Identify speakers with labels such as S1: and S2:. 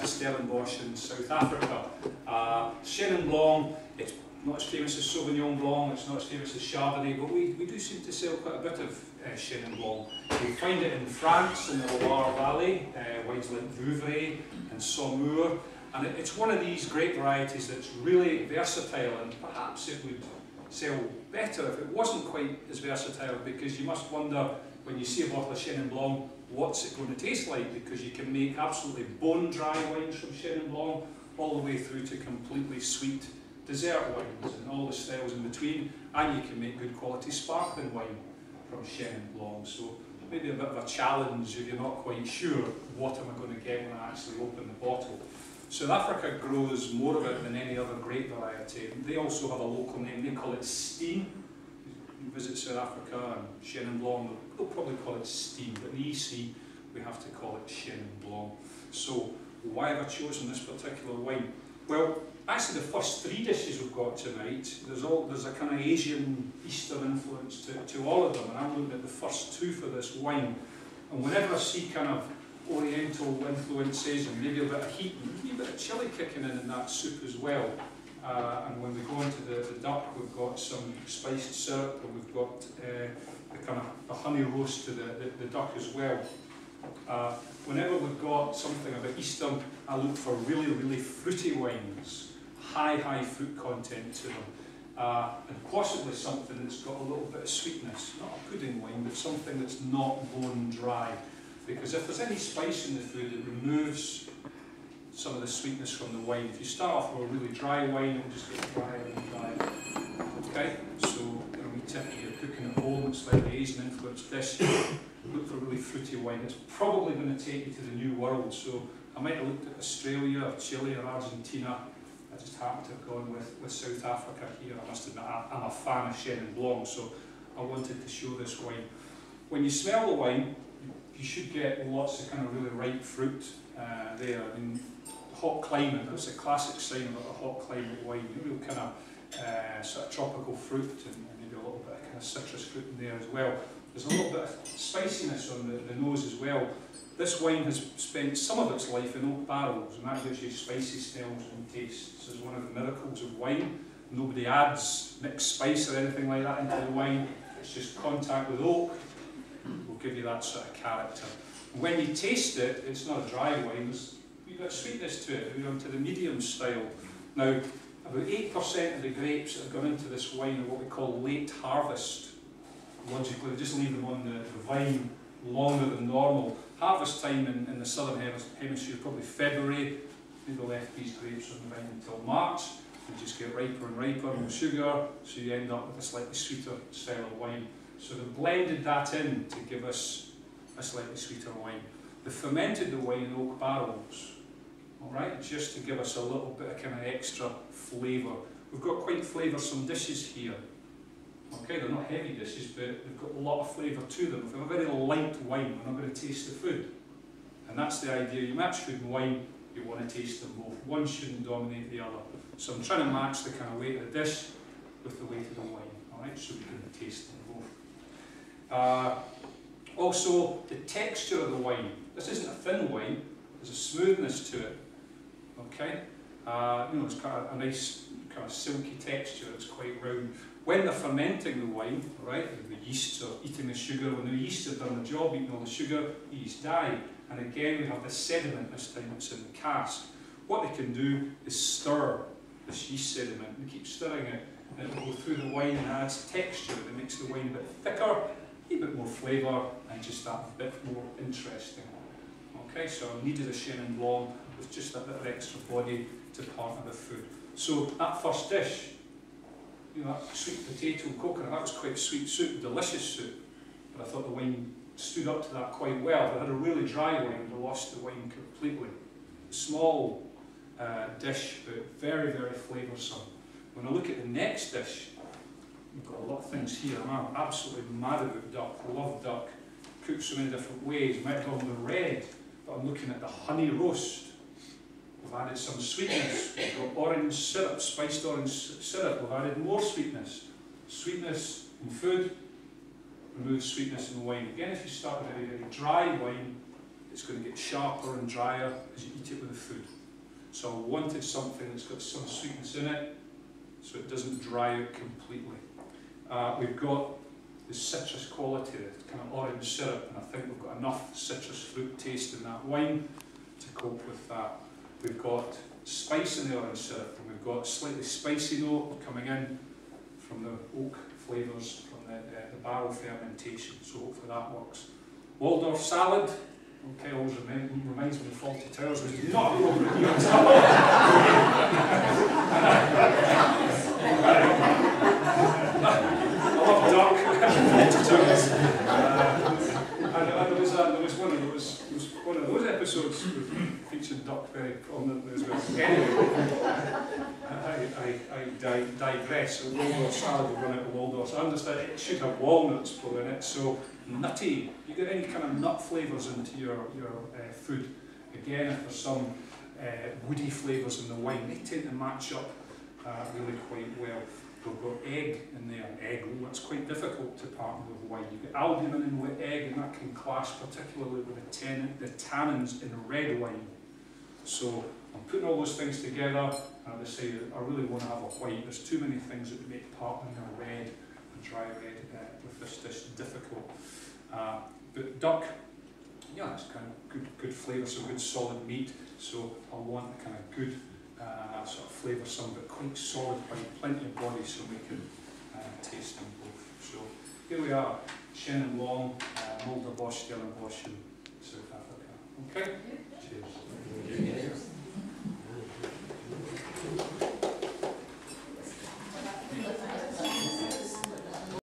S1: Stellenbosch in South Africa. Chenin Blanc, it's not as famous as Sauvignon Blanc, it's not as famous as Chardonnay, but we do seem to sell quite a bit of Chenin Blanc. We find it in France, in the Loire Valley, wines like Vouvray and Saumur, and it's one of these grape varieties that's really versatile, and perhaps it would sell better if it wasn't quite as versatile, because you must wonder, when you see a bottle of Chenin Blanc, what's it going to taste like? Because you can make absolutely bone-dry wines from Chenin Blanc, all the way through to completely sweet dessert wines and all the styles in between, and you can make good quality sparkling wine from Chenin Blanc. So maybe a bit of a challenge if you're not quite sure what am I going to get when I actually open the bottle. South Africa grows more of it than any other grape variety. They also have a local name, they call it Steen. You visit South Africa and Chenin Blanc, they'll probably call it Steen, but in the EC we have to call it Chenin Blanc. So why have I chosen this particular wine? Well, actually the first three dishes we've got tonight, there's a kind of Asian Eastern influence to all of them, and I'm looking at the first two for this wine. And whenever I see kind of Oriental influences and maybe a bit of heat and maybe a bit of chilli kicking in that soup as well. And when we go into the duck, we've got some spiced syrup, and we've got the kind of the honey roast to the duck as well. Whenever we've got something a bit Eastern, I look for really fruity wines, high fruit content to them, and possibly something that's got a little bit of sweetness, not a pudding wine, but something that's not bone dry. Because if there's any spice in the food, it removes some of the sweetness from the wine. If you start off with a really dry wine, it will just get drier and drier. Okay, so we tip you're cooking at home, it's like the Asian influence dish. Look for a really fruity wine. It's probably going to take you to the New World. So I might have looked at Australia or Chile or Argentina. I just happened to have gone with South Africa here. I must admit, I'm a fan of Chenin Blanc, so I wanted to show this wine. When you smell the wine, you should get lots of kind of really ripe fruit there. I mean, hot climate, that's a classic sign of a hot climate wine. You real kind of sort of tropical fruit and maybe a little bit of kind of citrus fruit in there as well. There's a little bit of spiciness on the nose as well. This wine has spent some of its life in oak barrels, and that gives you spicy smells and tastes. This is one of the miracles of wine. Nobody adds mixed spice or anything like that into the wine. It's just contact with oak will give you that sort of character. When you taste it, it's not a dry wine, there's a bit of sweetness to it. We're on to the medium style. Now, about 8% of the grapes that have gone into this wine are what we call late harvest. Logically, we just leave them on the vine longer than normal. Harvest time in the southern hemisphere is probably February. Maybe left these grapes on the vine until March. They just get riper and riper, more sugar, so you end up with a slightly sweeter style of wine. So they blended that in to give us a slightly sweeter wine. They fermented the wine in oak barrels, all right, just to give us a little bit of kind of extra flavour. We've got quite flavoursome dishes here. Okay, they're not heavy dishes, but they've got a lot of flavour to them. If we have a very light wine, we're not going to taste the food. And that's the idea. You match food and wine, you want to taste them both. One shouldn't dominate the other. So I'm trying to match the kind of weight of the dish with the weight of the wine, all right, so we can taste them both. Also, the texture of the wine. This isn't a thin wine, there's a smoothness to it. Okay? It's got a nice kind of silky texture, it's quite round. When they're fermenting the wine, right, the yeasts are eating the sugar. When the yeast have done the job, eating all the sugar, the yeast die. And again, we have this sediment this time, it's in the cask. What they can do is stir this yeast sediment. They keep stirring it, and it will go through the wine and adds texture. It makes the wine a bit thicker, a bit more flavour, and just that bit more interesting. Okay, so I needed a Chenin Blanc with just a bit of extra body to partner the food. So that first dish, that sweet potato coconut, that was quite sweet soup, delicious soup. But I thought the wine stood up to that quite well. If I had a really dry wine, I lost the wine completely. Small dish, but very flavoursome. When I look at the next dish, we've got a lot of things here. I'm absolutely mad about duck. I love duck. Cooked so many different ways. You might have gone with red, but I'm looking at the honey roast. We've added some sweetness. We've got orange syrup, spiced orange syrup. We've added more sweetness. Sweetness in food removes sweetness in wine. Again, if you start with a very dry wine, it's going to get sharper and drier as you eat it with the food. So I wanted something that's got some sweetness in it, so it doesn't dry out completely. We've got the citrus quality, the kind of orange syrup, and I think we've got enough citrus fruit taste in that wine to cope with that. We've got spice in the orange syrup, and we've got a slightly spicy note coming in from the oak flavours from the barrel fermentation, so hopefully that works. Waldorf salad, okay, always reminds me of Faulty Towers, which is not appropriate here at all. I love duck, Faulty Towers. And there was one of those episodes that featured duck very prominently as well. Anyway, I digress. So Waldorf salad, we'll run out of Waldorf. I understand it should have walnuts in it, so nutty. You get any kind of nut flavours into your food. Again, if there's some woody flavours in the wine, they tend to match up really quite well. We've got egg in there. Egg, that's quite difficult to partner with wine. You get albumin in with egg, and that can clash particularly with the tannins in red wine. So I'm putting all those things together, and I decided I really want to have a white. There's too many things that would make partnering a red, a dry red, with this dish difficult. But duck, yeah, it's kind of good flavour, so good solid meat. So I want a kind of good sort of flavoursome, but quite solid white, plenty of body, so we can taste them both. So here we are, Chenin Blanc, Mulder Bosch, Stellenbosch in South Africa. Okay? Cheers.